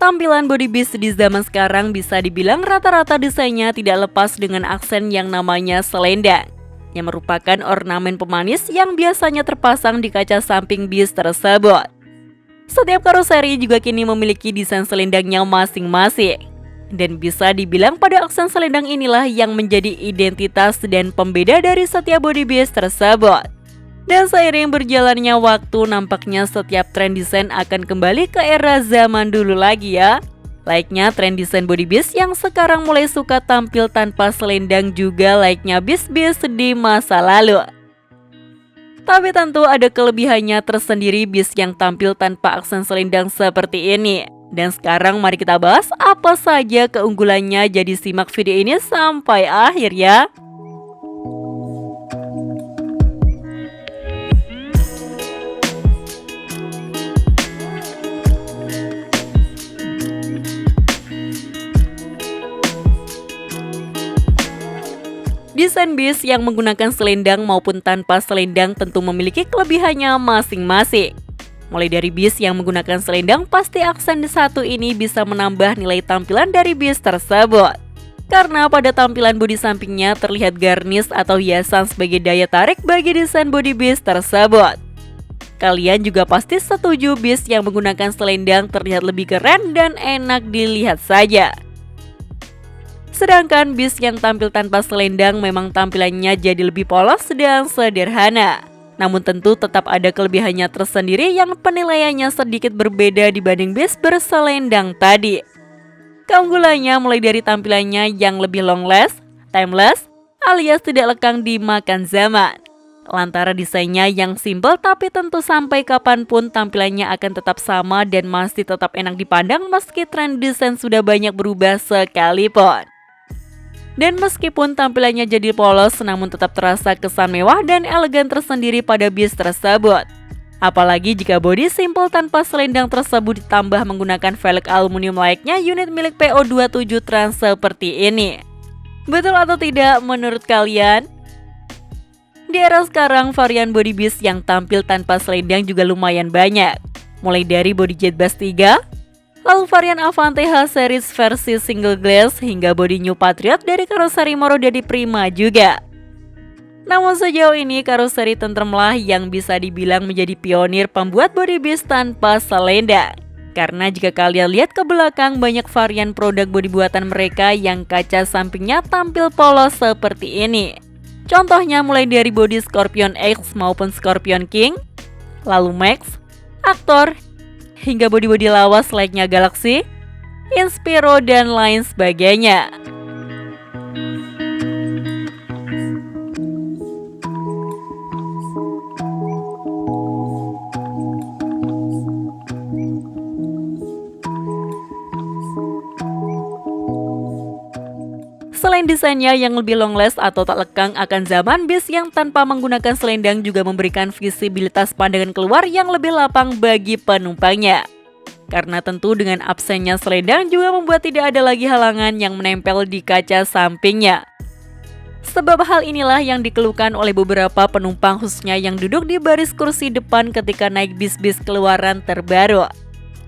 Tampilan body bis di zaman sekarang bisa dibilang rata-rata desainnya tidak lepas dengan aksen yang namanya selendang, yang merupakan ornamen pemanis yang biasanya terpasang di kaca samping bis tersebut. Setiap karoseri juga kini memiliki desain selendangnya masing-masing, dan bisa dibilang pada aksen selendang inilah yang menjadi identitas dan pembeda dari setiap body bis tersebut. Dan seiring berjalannya waktu, nampaknya setiap tren desain akan kembali ke era zaman dulu lagi ya. Layaknya tren desain body bis yang sekarang mulai suka tampil tanpa selendang juga layaknya bis-bis di masa lalu. Tapi tentu ada kelebihannya tersendiri bis yang tampil tanpa aksen selendang seperti ini. Dan sekarang mari kita bahas apa saja keunggulannya, jadi simak video ini sampai akhir ya. Desain bis yang menggunakan selendang maupun tanpa selendang tentu memiliki kelebihannya masing-masing. Mulai dari bis yang menggunakan selendang, pasti aksen di satu ini bisa menambah nilai tampilan dari bis tersebut. Karena pada tampilan bodi sampingnya terlihat garnish atau hiasan sebagai daya tarik bagi desain bodi bis tersebut. Kalian juga pasti setuju bis yang menggunakan selendang terlihat lebih keren dan enak dilihat saja. Sedangkan bis yang tampil tanpa selendang memang tampilannya jadi lebih polos dan sederhana. Namun tentu tetap ada kelebihannya tersendiri yang penilaiannya sedikit berbeda dibanding bis berselendang tadi. Keunggulannya mulai dari tampilannya yang lebih longless, timeless, alias tidak lekang dimakan zaman. Lantaran desainnya yang simpel tapi tentu sampai kapanpun tampilannya akan tetap sama dan masih tetap enak dipandang meski tren desain sudah banyak berubah sekalipun. Dan meskipun tampilannya jadi polos, namun tetap terasa kesan mewah dan elegan tersendiri pada bis tersebut. Apalagi jika bodi simpel tanpa selendang tersebut ditambah menggunakan velg aluminium layaknya unit milik PO27 Trans seperti ini. Betul atau tidak menurut kalian? Di era sekarang, varian bodi bis yang tampil tanpa selendang juga lumayan banyak. Mulai dari bodi Jetbus 3, lalu varian Avante H-Series versi single glass hingga bodi New Patriot dari karoseri Marodadi Prima juga. Namun sejauh ini karoseri Tentremlah yang bisa dibilang menjadi pionir pembuat bodi bis tanpa selendang. Karena jika kalian lihat ke belakang, banyak varian produk bodi buatan mereka yang kaca sampingnya tampil polos seperti ini. Contohnya mulai dari bodi Scorpion X maupun Scorpion King, lalu Max, Actor, hingga bodi-bodi lawas layaknya Galaxy, Inspiro, dan lain sebagainya. Selain desainnya yang lebih longless atau tak lekang akan zaman, bis yang tanpa menggunakan selendang juga memberikan visibilitas pandangan keluar yang lebih lapang bagi penumpangnya. Karena tentu dengan absennya selendang juga membuat tidak ada lagi halangan yang menempel di kaca sampingnya. Sebab hal inilah yang dikeluhkan oleh beberapa penumpang khususnya yang duduk di baris kursi depan ketika naik bis-bis keluaran terbaru.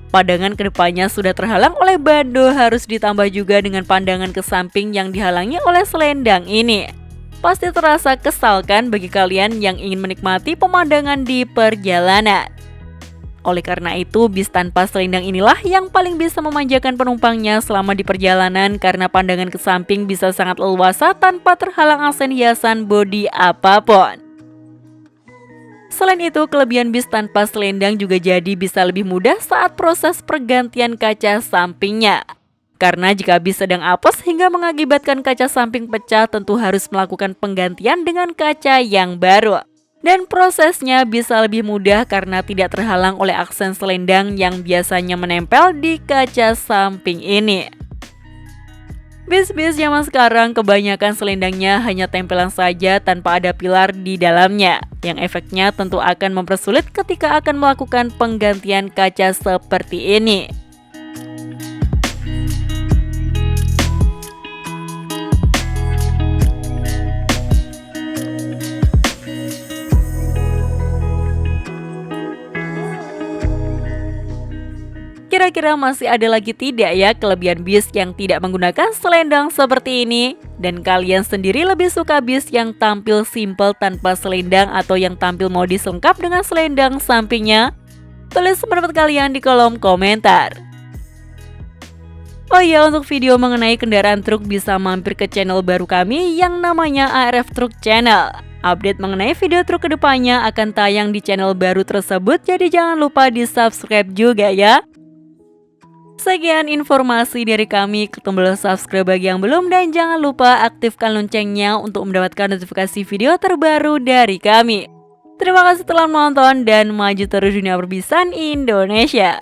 Pandangan ke depannya sudah terhalang oleh bando, harus ditambah juga dengan pandangan ke samping yang dihalangi oleh selendang ini. Pasti terasa kesal kan bagi kalian yang ingin menikmati pemandangan di perjalanan. Oleh karena itu, bis tanpa selendang inilah yang paling bisa memanjakan penumpangnya selama di perjalanan karena pandangan ke samping bisa sangat leluasa tanpa terhalang aksen hiasan bodi apapun. Selain itu, kelebihan bis tanpa selendang juga jadi bisa lebih mudah saat proses pergantian kaca sampingnya. Karena jika bis sedang apes hingga mengakibatkan kaca samping pecah, tentu harus melakukan penggantian dengan kaca yang baru. Dan prosesnya bisa lebih mudah karena tidak terhalang oleh aksen selendang yang biasanya menempel di kaca samping ini. Bis-bis zaman sekarang kebanyakan selendangnya hanya tempelan saja tanpa ada pilar di dalamnya, yang efeknya tentu akan mempersulit ketika akan melakukan penggantian kaca seperti ini. Kira-kira masih ada lagi tidak ya kelebihan bis yang tidak menggunakan selendang seperti ini? Dan kalian sendiri lebih suka bis yang tampil simple tanpa selendang atau yang tampil modis lengkap dengan selendang sampingnya? Tulis pendapat kalian di kolom komentar. Oh iya, untuk video mengenai kendaraan truk bisa mampir ke channel baru kami yang namanya ARF Truck Channel. Update mengenai video truk kedepannya akan tayang di channel baru tersebut, jadi jangan lupa di subscribe juga ya. Sekian informasi dari kami, klik tombol subscribe bagi yang belum dan jangan lupa aktifkan loncengnya untuk mendapatkan notifikasi video terbaru dari kami. Terima kasih telah menonton dan maju terus dunia perbisan Indonesia.